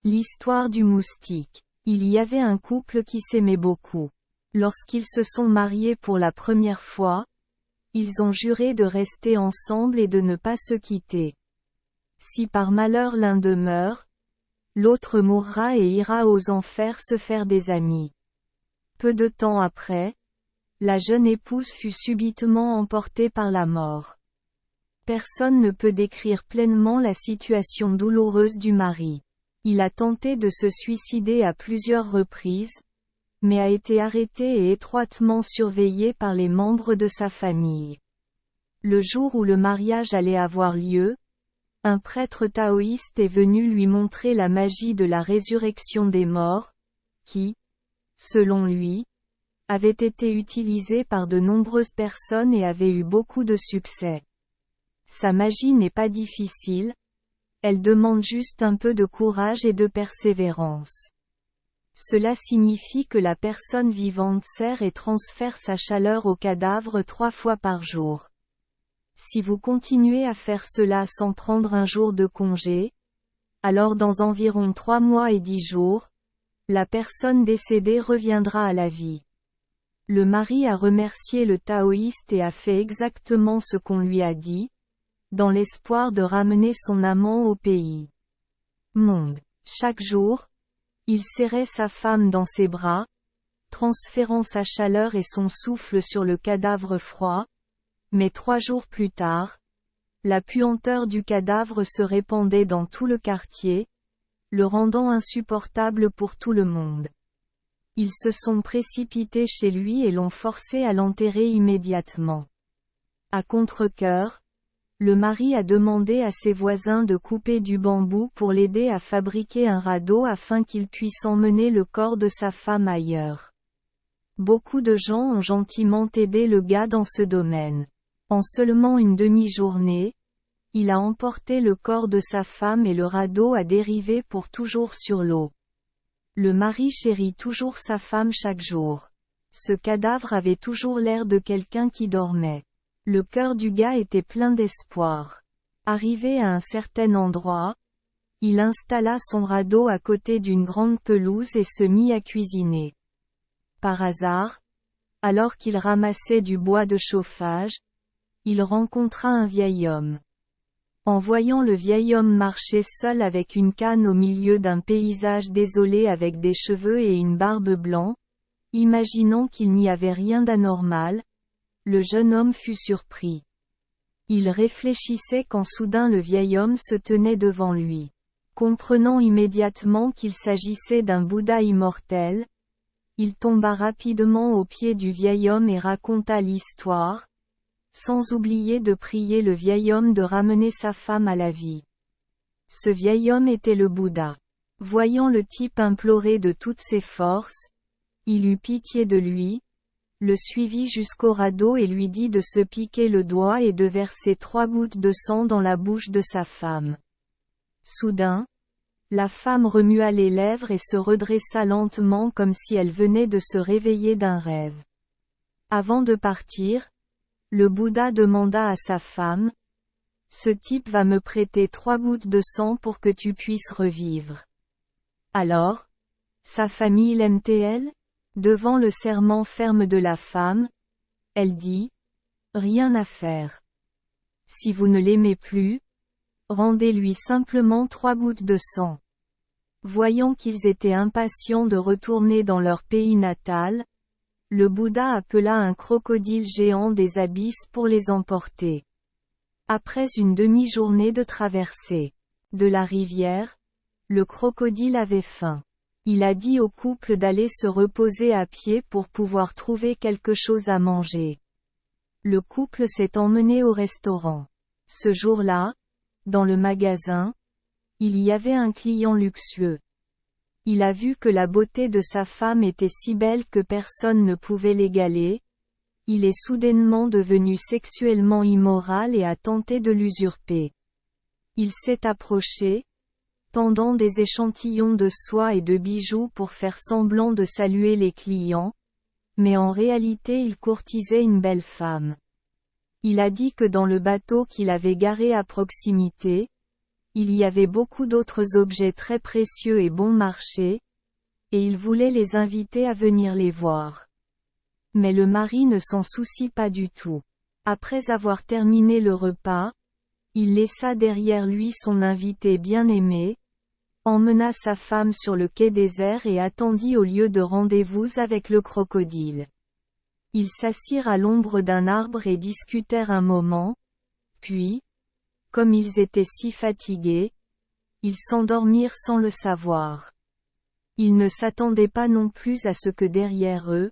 L'histoire du moustique. Il y avait un couple qui s'aimait beaucoup. Lorsqu'ils se sont mariés pour la première fois, ils ont juré de rester ensemble et de ne pas se quitter. Si par malheur l'un d'eux meurt, l'autre mourra et ira aux enfers se faire des amis. Peu de temps après, la jeune épouse fut subitement emportée par la mort. Personne ne peut décrire pleinement la situation douloureuse du mari. Il a tenté de se suicider à plusieurs reprises, mais a été arrêté et étroitement surveillé par les membres de sa famille. Le jour où le mariage allait avoir lieu, un prêtre taoïste est venu lui montrer la magie de la résurrection des morts, qui, selon lui, avait été utilisée par de nombreuses personnes et avait eu beaucoup de succès. Sa magie n'est pas difficile, elle demande juste un peu de courage et de persévérance. Cela signifie que la personne vivante serre et transfère sa chaleur au cadavre 3 fois par jour. Si vous continuez à faire cela sans prendre un jour de congé, alors dans environ 3 mois et 10 jours, la personne décédée reviendra à la vie. Le mari a remercié le taoïste et a fait exactement ce qu'on lui a dit, dans l'espoir de ramener son amant au pays. Monde. Chaque jour, il serrait sa femme dans ses bras, transférant sa chaleur et son souffle sur le cadavre froid, mais 3 jours plus tard, la puanteur du cadavre se répandait dans tout le quartier, le rendant insupportable pour tout le monde. Ils se sont précipités chez lui et l'ont forcé à l'enterrer immédiatement. À contre-cœur, le mari a demandé à ses voisins de couper du bambou pour l'aider à fabriquer un radeau afin qu'il puisse emmener le corps de sa femme ailleurs. Beaucoup de gens ont gentiment aidé le gars dans ce domaine. En seulement une demi-journée, il a emporté le corps de sa femme et le radeau a dérivé pour toujours sur l'eau. Le mari chérit toujours sa femme chaque jour. Ce cadavre avait toujours l'air de quelqu'un qui dormait. Le cœur du gars était plein d'espoir. Arrivé à un certain endroit, il installa son radeau à côté d'une grande pelouse et se mit à cuisiner. Par hasard, alors qu'il ramassait du bois de chauffage, il rencontra un vieil homme. En voyant le vieil homme marcher seul avec une canne au milieu d'un paysage désolé avec des cheveux et une barbe blanc, imaginant qu'il n'y avait rien d'anormal, le jeune homme fut surpris. Il réfléchissait quand soudain le vieil homme se tenait devant lui. Comprenant immédiatement qu'il s'agissait d'un Bouddha immortel, il tomba rapidement aux pieds du vieil homme et raconta l'histoire, sans oublier de prier le vieil homme de ramener sa femme à la vie. Ce vieil homme était le Bouddha. Voyant le type implorer de toutes ses forces, il eut pitié de lui, le suivit jusqu'au radeau et lui dit de se piquer le doigt et de verser 3 gouttes de sang dans la bouche de sa femme. Soudain, la femme remua les lèvres et se redressa lentement comme si elle venait de se réveiller d'un rêve. Avant de partir, le Bouddha demanda à sa femme, « Ce type va me prêter 3 gouttes de sang pour que tu puisses revivre. » Alors, sa famille l'aime-t-elle ? Devant le serment ferme de la femme, elle dit, « Rien à faire. Si vous ne l'aimez plus, rendez-lui simplement 3 gouttes de sang. » Voyant qu'ils étaient impatients de retourner dans leur pays natal, le Bouddha appela un crocodile géant des abysses pour les emporter. Après une demi-journée de traversée de la rivière, le crocodile avait faim. Il a dit au couple d'aller se reposer à pied pour pouvoir trouver quelque chose à manger. Le couple s'est emmené au restaurant. Ce jour-là, dans le magasin, il y avait un client luxueux. Il a vu que la beauté de sa femme était si belle que personne ne pouvait l'égaler. Il est soudainement devenu sexuellement immoral et a tenté de l'usurper. Il s'est approché, tendant des échantillons de soie et de bijoux pour faire semblant de saluer les clients, mais en réalité il courtisait une belle femme. Il a dit que dans le bateau qu'il avait garé à proximité, Il y avait beaucoup d'autres objets très précieux et bon marché, et il voulait les inviter à venir les voir. Mais le mari ne s'en soucie pas du tout. Après avoir terminé le repas, il laissa derrière lui son invité bien-aimé, emmena sa femme sur le quai désert et attendit au lieu de rendez-vous avec le crocodile. Ils s'assirent à l'ombre d'un arbre et discutèrent un moment, puis, comme ils étaient si fatigués, ils s'endormirent sans le savoir. Ils ne s'attendaient pas non plus à ce que derrière eux,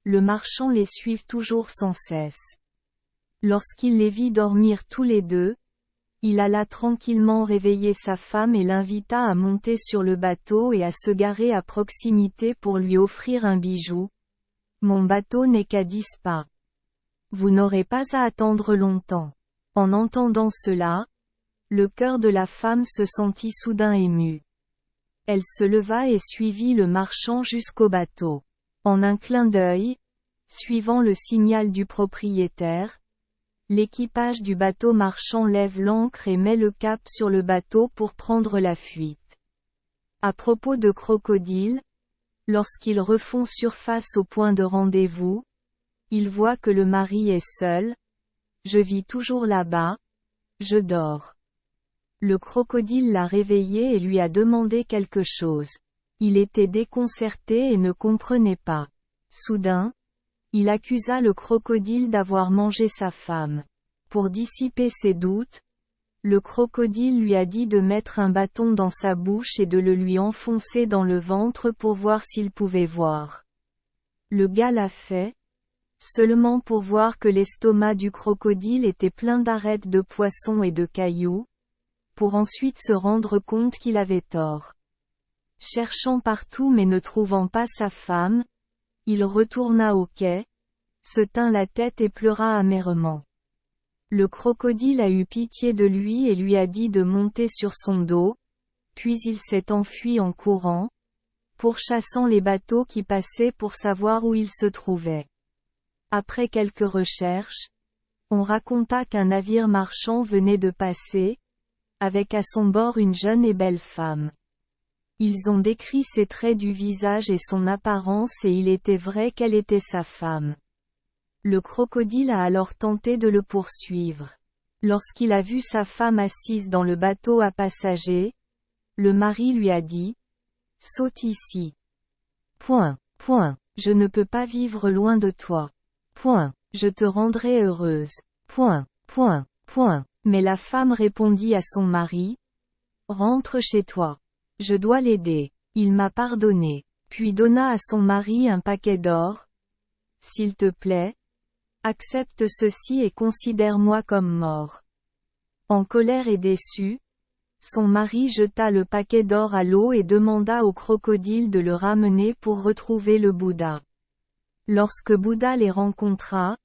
le marchand les suive toujours sans cesse. Lorsqu'il les vit dormir tous les deux, il alla tranquillement réveiller sa femme et l'invita à monter sur le bateau et à se garer à proximité pour lui offrir un bijou. Mon bateau n'est qu'à 10 pas. Vous n'aurez pas à attendre longtemps. En entendant cela, le cœur de la femme se sentit soudain ému. Elle se leva et suivit le marchand jusqu'au bateau. En un clin d'œil, suivant le signal du propriétaire, l'équipage du bateau marchand lève l'ancre et met le cap sur le bateau pour prendre la fuite. À propos de crocodiles, lorsqu'ils refont surface au point de rendez-vous, ils voient que le mari est seul. Je vis toujours là-bas. Je dors. Le crocodile l'a réveillé et lui a demandé quelque chose. Il était déconcerté et ne comprenait pas. Soudain, il accusa le crocodile d'avoir mangé sa femme. Pour dissiper ses doutes, le crocodile lui a dit de mettre un bâton dans sa bouche et de le lui enfoncer dans le ventre pour voir s'il pouvait voir. Le gars l'a fait, seulement pour voir que l'estomac du crocodile était plein d'arêtes de poissons et de cailloux, pour ensuite se rendre compte qu'il avait tort. Cherchant partout mais ne trouvant pas sa femme, il retourna au quai, se tint la tête et pleura amèrement. Le crocodile a eu pitié de lui et lui a dit de monter sur son dos, puis il s'est enfui en courant, pourchassant les bateaux qui passaient pour savoir où il se trouvait. Après quelques recherches, on raconta qu'un navire marchand venait de passer, avec à son bord une jeune et belle femme. Ils ont décrit ses traits du visage et son apparence et il était vrai qu'elle était sa femme. Le crocodile a alors tenté de le poursuivre. Lorsqu'il a vu sa femme assise dans le bateau à passagers, le mari lui a dit « Saute ici. Je ne peux pas vivre loin de toi. Je te rendrai heureuse. Mais la femme répondit à son mari « Rentre chez toi. Je dois l'aider. Il m'a pardonné. » Puis donna à son mari un paquet d'or. « S'il te plaît, accepte ceci et considère-moi comme mort. » En colère et déçu, son mari jeta le paquet d'or à l'eau et demanda au crocodile de le ramener pour retrouver le Bouddha. Lorsque Bouddha les rencontra,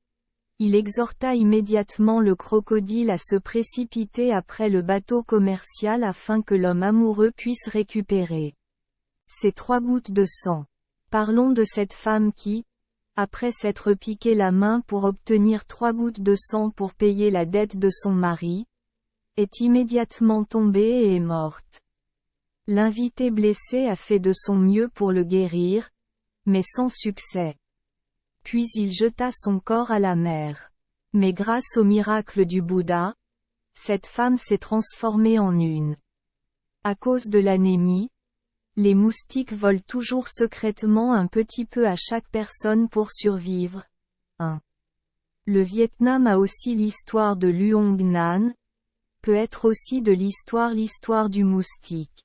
il exhorta immédiatement le crocodile à se précipiter après le bateau commercial afin que l'homme amoureux puisse récupérer ces 3 gouttes de sang. Parlons de cette femme qui, après s'être piqué la main pour obtenir 3 gouttes de sang pour payer la dette de son mari, est immédiatement tombée et est morte. L'invité blessé a fait de son mieux pour le guérir, mais sans succès. Puis il jeta son corps à la mer. Mais grâce au miracle du Bouddha, cette femme s'est transformée en une. À cause de l'anémie, les moustiques volent toujours secrètement un petit peu à chaque personne pour survivre. 1. Le Vietnam a aussi l'histoire de Luong Nan, peut être aussi de l'histoire du moustique.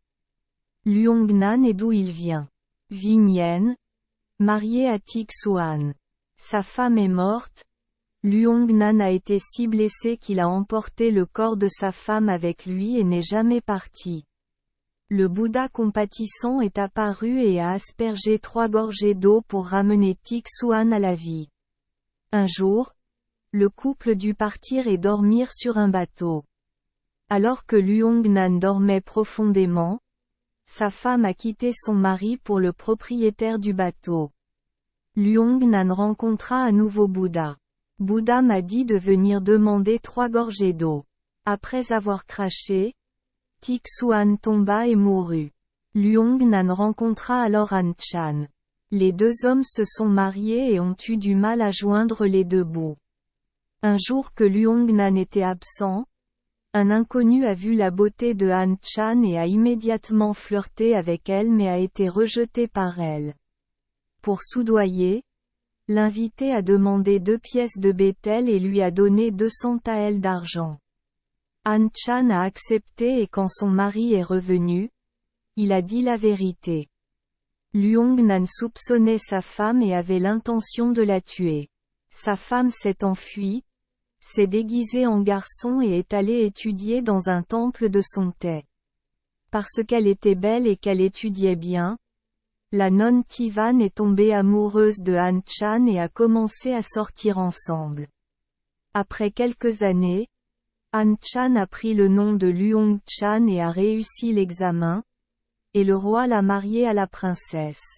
Luong Nan est d'où il vient. Vie Nguyen, marié à Tik Suan. Sa femme est morte. Luong Nan a été si blessé qu'il a emporté le corps de sa femme avec lui et n'est jamais parti. Le Bouddha compatissant est apparu et a aspergé 3 gorgées d'eau pour ramener Tik Suan à la vie. Un jour, le couple dut partir et dormir sur un bateau. Alors que Luong Nan dormait profondément, sa femme a quitté son mari pour le propriétaire du bateau. Luong Nan rencontra à nouveau Bouddha. Bouddha m'a dit de venir demander 3 gorgées d'eau. Après avoir craché, moustique Suan tomba et mourut. Luongnan rencontra alors Han Chan. Les deux hommes se sont mariés et ont eu du mal à joindre les deux bouts. Un jour que Luongnan était absent, un inconnu a vu la beauté de Han Chan et a immédiatement flirté avec elle mais a été rejeté par elle. Pour soudoyer, l'invité a demandé 2 pièces de bétel et lui a donné 200 taels d'argent. Han Chan a accepté et quand son mari est revenu, il a dit la vérité. Luongnan soupçonnait sa femme et avait l'intention de la tuer. Sa femme s'est enfuie, s'est déguisée en garçon et est allée étudier dans un temple de son thé. Parce qu'elle était belle et qu'elle étudiait bien, la nonne Tivan est tombée amoureuse de Han Chan et a commencé à sortir ensemble. Après quelques années, Han Chan a pris le nom de Luong Chan et a réussi l'examen, et le roi l'a mariée à la princesse.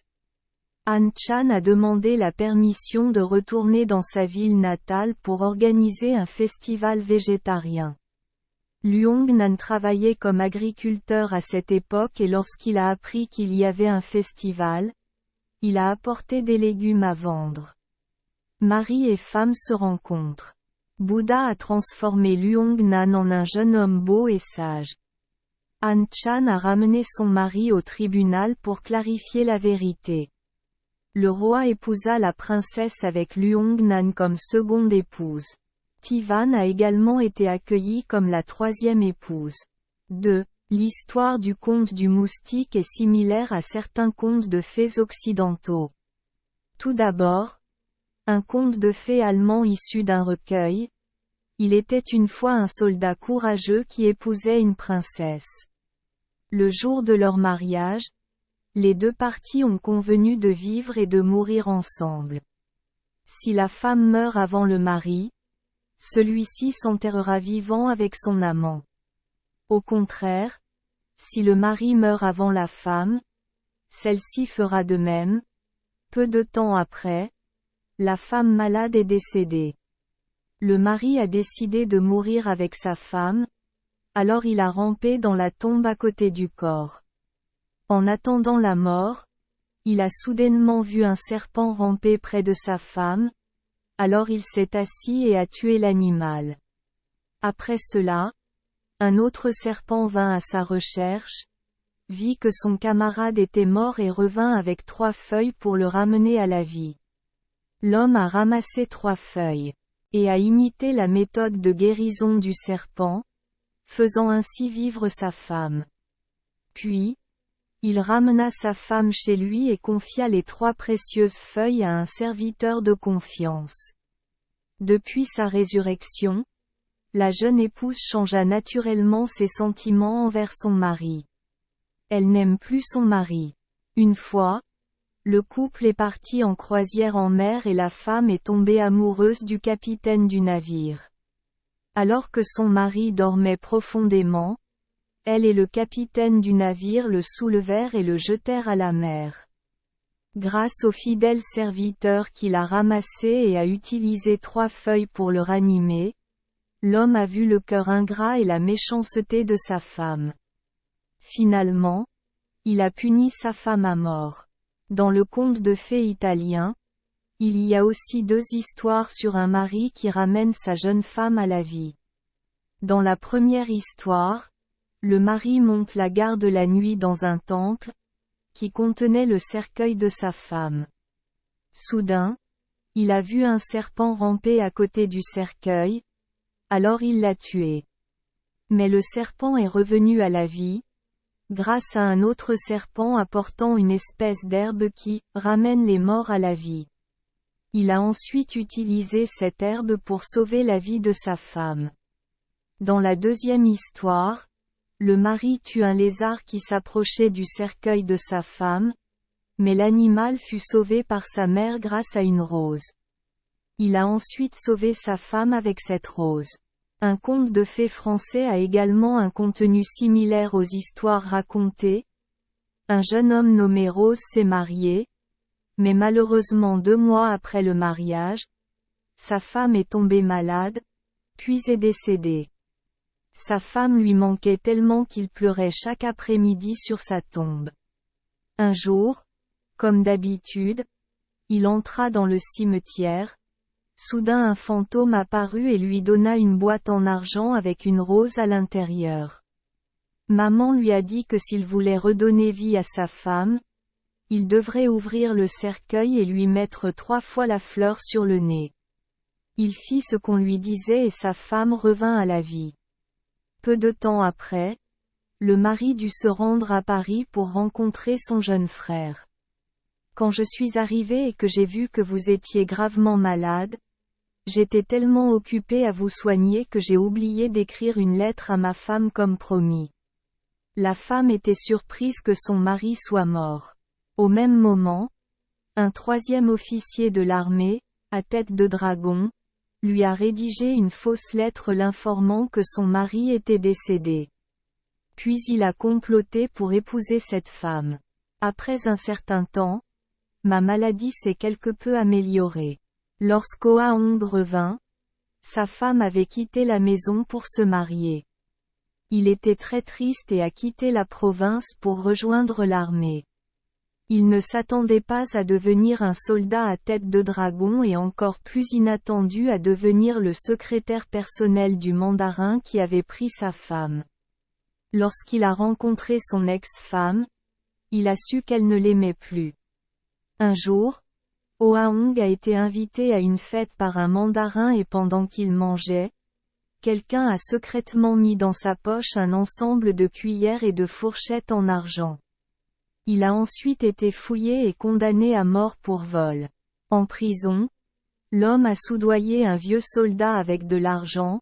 Han Chan a demandé la permission de retourner dans sa ville natale pour organiser un festival végétarien. Luongnan travaillait comme agriculteur à cette époque et lorsqu'il a appris qu'il y avait un festival, il a apporté des légumes à vendre. Mari et femme se rencontrent. Bouddha a transformé Luongnan en un jeune homme beau et sage. Han Chan a ramené son mari au tribunal pour clarifier la vérité. Le roi épousa la princesse avec Luongnan comme seconde épouse. Tivan a également été accueillie comme la 3e épouse. 2. L'histoire du conte du moustique est similaire à certains contes de fées occidentaux. Tout d'abord, un conte de fées allemand issu d'un recueil. Il était une fois un soldat courageux qui épousait une princesse. Le jour de leur mariage, les deux parties ont convenu de vivre et de mourir ensemble. Si la femme meurt avant le mari, celui-ci s'enterrera vivant avec son amant. Au contraire, si le mari meurt avant la femme, celle-ci fera de même. Peu de temps après, la femme malade est décédée. Le mari a décidé de mourir avec sa femme, alors il a rampé dans la tombe à côté du corps. En attendant la mort, il a soudainement vu un serpent ramper près de sa femme, alors il s'est assis et a tué l'animal. Après cela, un autre serpent vint à sa recherche, vit que son camarade était mort et revint avec 3 feuilles pour le ramener à la vie. L'homme a ramassé 3 feuilles, et a imité la méthode de guérison du serpent, faisant ainsi vivre sa femme. Puis, il ramena sa femme chez lui et confia les 3 précieuses feuilles à un serviteur de confiance. Depuis sa résurrection, la jeune épouse changea naturellement ses sentiments envers son mari. Elle n'aime plus son mari. Une fois, le couple est parti en croisière en mer et la femme est tombée amoureuse du capitaine du navire. Alors que son mari dormait profondément, elle et le capitaine du navire le soulevèrent et le jetèrent à la mer. Grâce au fidèle serviteur qui l'a ramassé et a utilisé 3 feuilles pour le ranimer, l'homme a vu le cœur ingrat et la méchanceté de sa femme. Finalement, il a puni sa femme à mort. Dans le conte de fées italien, il y a aussi 2 histoires sur un mari qui ramène sa jeune femme à la vie. Dans la première histoire, le mari monte la garde la nuit dans un temple, qui contenait le cercueil de sa femme. Soudain, il a vu un serpent ramper à côté du cercueil, alors il l'a tué. Mais le serpent est revenu à la vie, grâce à un autre serpent apportant une espèce d'herbe qui ramène les morts à la vie. Il a ensuite utilisé cette herbe pour sauver la vie de sa femme. Dans la deuxième histoire, le mari tue un lézard qui s'approchait du cercueil de sa femme, mais l'animal fut sauvé par sa mère grâce à une rose. Il a ensuite sauvé sa femme avec cette rose. Un conte de fées français a également un contenu similaire aux histoires racontées. Un jeune homme nommé Rose s'est marié, mais malheureusement 2 mois après le mariage, sa femme est tombée malade, puis est décédée. Sa femme lui manquait tellement qu'il pleurait chaque après-midi sur sa tombe. Un jour, comme d'habitude, il entra dans le cimetière. Soudain un fantôme apparut et lui donna une boîte en argent avec une rose à l'intérieur. Maman lui a dit que s'il voulait redonner vie à sa femme, il devrait ouvrir le cercueil et lui mettre 3 fois la fleur sur le nez. Il fit ce qu'on lui disait et sa femme revint à la vie. Peu de temps après, le mari dut se rendre à Paris pour rencontrer son jeune frère. Quand je suis arrivé et que j'ai vu que vous étiez gravement malade, j'étais tellement occupé à vous soigner que j'ai oublié d'écrire une lettre à ma femme comme promis. La femme était surprise que son mari soit mort. Au même moment, un 3e officier de l'armée, à tête de dragon, lui a rédigé une fausse lettre l'informant que son mari était décédé. Puis il a comploté pour épouser cette femme. Après un certain temps, ma maladie s'est quelque peu améliorée. Lorsqu'Ohaong revint, sa femme avait quitté la maison pour se marier. Il était très triste et a quitté la province pour rejoindre l'armée. Il ne s'attendait pas à devenir un soldat à tête de dragon et encore plus inattendu à devenir le secrétaire personnel du mandarin qui avait pris sa femme. Lorsqu'il a rencontré son ex-femme, il a su qu'elle ne l'aimait plus. Un jour, Ohaong a été invité à une fête par un mandarin et pendant qu'il mangeait, quelqu'un a secrètement mis dans sa poche un ensemble de cuillères et de fourchettes en argent. Il a ensuite été fouillé et condamné à mort pour vol. En prison, l'homme a soudoyé un vieux soldat avec de l'argent,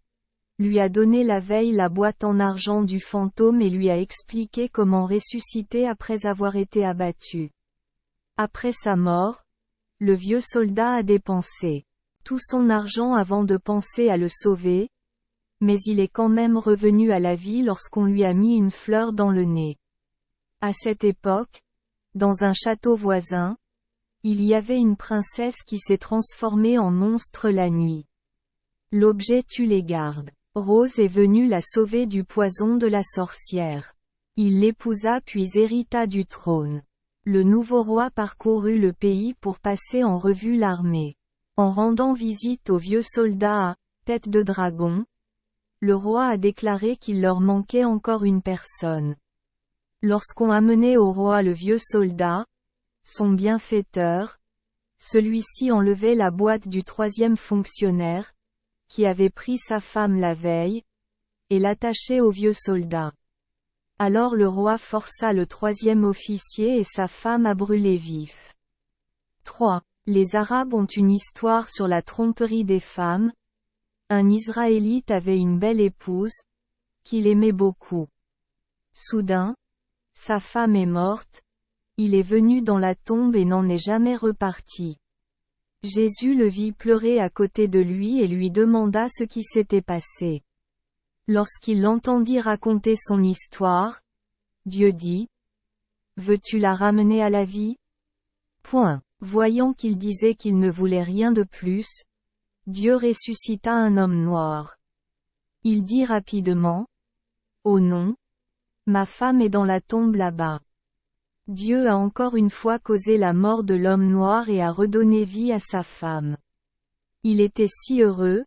lui a donné la veille la boîte en argent du fantôme et lui a expliqué comment ressusciter après avoir été abattu. Après sa mort, le vieux soldat a dépensé tout son argent avant de penser à le sauver, mais il est quand même revenu à la vie lorsqu'on lui a mis une fleur dans le nez. À cette époque, dans un château voisin, il y avait une princesse qui s'est transformée en monstre la nuit. L'objet tue les gardes. Rose est venue la sauver du poison de la sorcière. Il l'épousa puis hérita du trône. Le nouveau roi parcourut le pays pour passer en revue l'armée. En rendant visite aux vieux soldats à tête de dragon, le roi a déclaré qu'il leur manquait encore une personne. Lorsqu'on amenait au roi le vieux soldat, son bienfaiteur, celui-ci enlevait la boîte du 3e fonctionnaire, qui avait pris sa femme la veille, et l'attachait au vieux soldat. Alors le roi força le 3e officier et sa femme à brûler vif. 3. Les Arabes ont une histoire sur la tromperie des femmes. Un Israélite avait une belle épouse, qu'il aimait beaucoup. Soudain, sa femme est morte, il est venu dans la tombe et n'en est jamais reparti. Jésus le vit pleurer à côté de lui et lui demanda ce qui s'était passé. Lorsqu'il l'entendit raconter son histoire, Dieu dit: « Veux-tu la ramener à la vie ? » Voyant qu'il disait qu'il ne voulait rien de plus, Dieu ressuscita un homme noir. Il dit rapidement: « Oh non, ma femme est dans la tombe là-bas. » Dieu a encore une fois causé la mort de l'homme noir et a redonné vie à sa femme. Il était si heureux,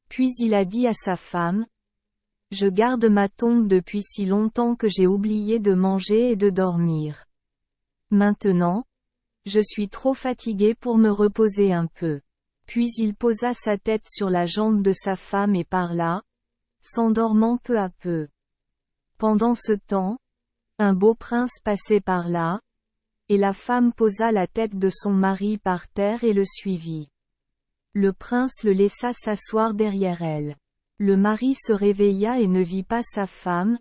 puis il a dit à sa femme: « Je garde ma tombe depuis si longtemps que j'ai oublié de manger et de dormir. Maintenant, je suis trop fatigué pour me reposer un peu. » Puis il posa sa tête sur la jambe de sa femme et parla, s'endormant peu à peu. Pendant ce temps, un beau prince passait par là, et la femme posa la tête de son mari par terre et le suivit. Le prince le laissa s'asseoir derrière elle. Le mari se réveilla et ne vit pas sa femme,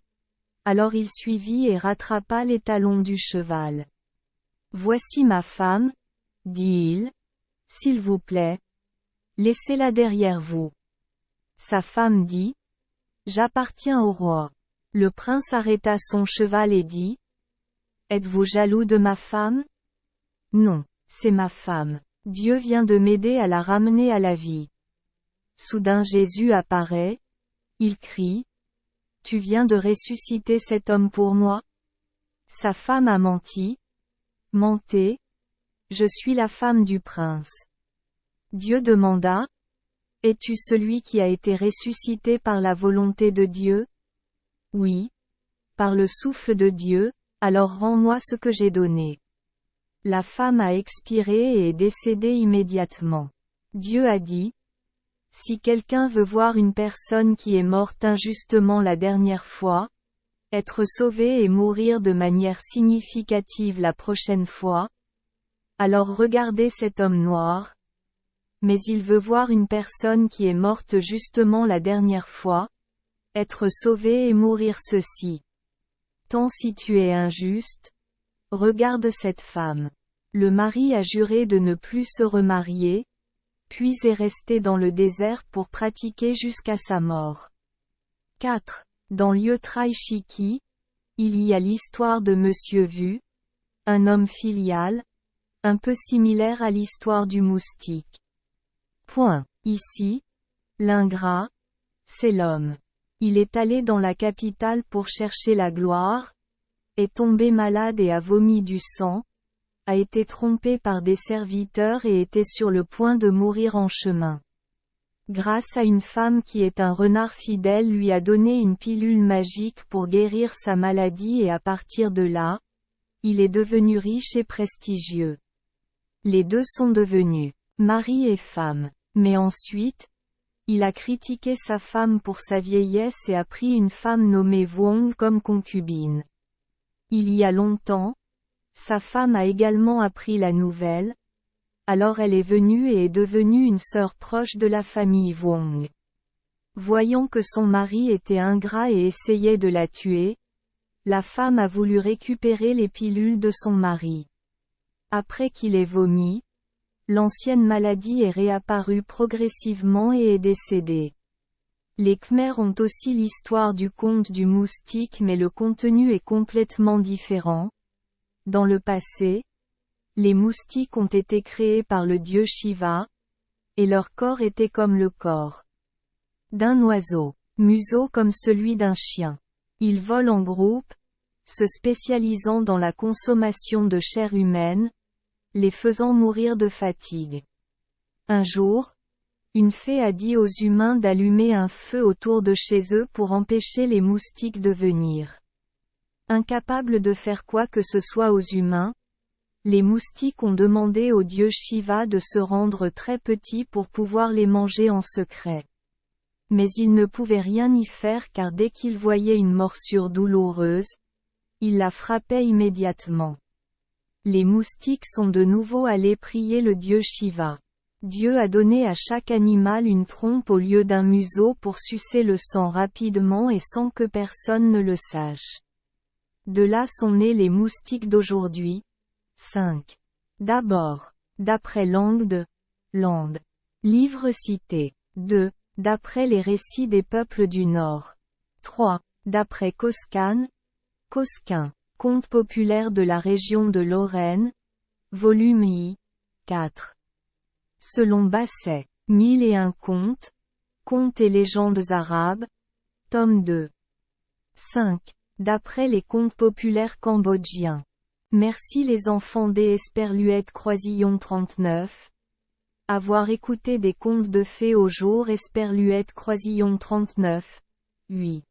alors il suivit et rattrapa les talons du cheval. « Voici ma femme, dit-il. S'il vous plaît, laissez-la derrière vous. » Sa femme dit: « J'appartiens au roi. » Le prince arrêta son cheval et dit: « Êtes-vous jaloux de ma femme ? Non, c'est ma femme. Dieu vient de m'aider à la ramener à la vie. » Soudain Jésus apparaît, il crie: Tu viens de ressusciter cet homme pour moi? Sa femme a menti. Mentez. Je suis la femme du prince. Dieu demanda. Es-tu celui qui a été ressuscité par la volonté de Dieu? Oui. Par le souffle de Dieu, alors rends-moi ce que j'ai donné. La femme a expiré et est décédée immédiatement. Dieu a dit. Si quelqu'un veut voir une personne qui est morte injustement la dernière fois, être sauvé et mourir de manière significative la prochaine fois, alors regardez cet homme noir. Mais il veut voir une personne qui est morte justement la dernière fois, être sauvé et mourir ceci. Tant si tu es injuste, regarde cette femme. Le mari a juré de ne plus se remarier, puis est resté dans le désert pour pratiquer jusqu'à sa mort. 4. Dans Lieutraï Shiki, il y a l'histoire de Monsieur Vu, un homme filial, un peu similaire à l'histoire du moustique. Point. Ici, l'ingrat, c'est l'homme. Il est allé dans la capitale pour chercher la gloire, est tombé malade et a vomi du sang, a été trompé par des serviteurs et était sur le point de mourir en chemin. Grâce à une femme qui est un renard fidèle lui a donné une pilule magique pour guérir sa maladie et à partir de là, il est devenu riche et prestigieux. Les deux sont devenus mari et femme. Mais ensuite, il a critiqué sa femme pour sa vieillesse et a pris une femme nommée Wong comme concubine. Il y a longtemps, sa femme a également appris la nouvelle, alors elle est venue et est devenue une sœur proche de la famille Wong. Voyant que son mari était ingrat et essayait de la tuer, la femme a voulu récupérer les pilules de son mari. Après qu'il ait vomi, l'ancienne maladie est réapparue progressivement et est décédée. Les Khmers ont aussi l'histoire du conte du moustique mais le contenu est complètement différent. Dans le passé, les moustiques ont été créés par le dieu Shiva, et leur corps était comme le corps d'un oiseau, museau comme celui d'un chien. Ils volent en groupe, se spécialisant dans la consommation de chair humaine, les faisant mourir de fatigue. Un jour, une fée a dit aux humains d'allumer un feu autour de chez eux pour empêcher les moustiques de venir. Incapables de faire quoi que ce soit aux humains, les moustiques ont demandé au dieu Shiva de se rendre très petits pour pouvoir les manger en secret. Mais ils ne pouvaient rien y faire car dès qu'ils voyaient une morsure douloureuse, ils la frappaient immédiatement. Les moustiques sont de nouveau allés prier le dieu Shiva. Dieu a donné à chaque animal une trompe au lieu d'un museau pour sucer le sang rapidement et sans que personne ne le sache. De là sont nés les moustiques d'aujourd'hui. 5. D'abord, d'après Langue de Land. Livre cité. 2. D'après les récits des peuples du Nord. 3. D'après Coscan. Cosquin. Conte populaire de la région de Lorraine. Volume I. 4. Selon Basset. 1001 contes. Contes et légendes arabes. Tome 2. 5. D'après les contes populaires cambodgiens. Merci les enfants des Esperluette Croisillon 39. Avoir écouté des contes de fées au jour Esperluette Croisillon 39. 8.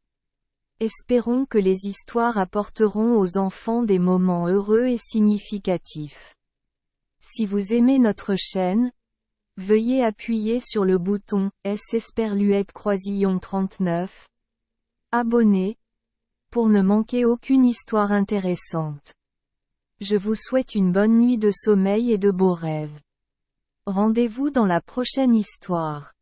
Espérons que les histoires apporteront aux enfants des moments heureux et significatifs. Si vous aimez notre chaîne, veuillez appuyer sur le bouton S Esperluette Croisillon 39. Abonner, pour ne manquer aucune histoire intéressante. Je vous souhaite une bonne nuit de sommeil et de beaux rêves. Rendez-vous dans la prochaine histoire.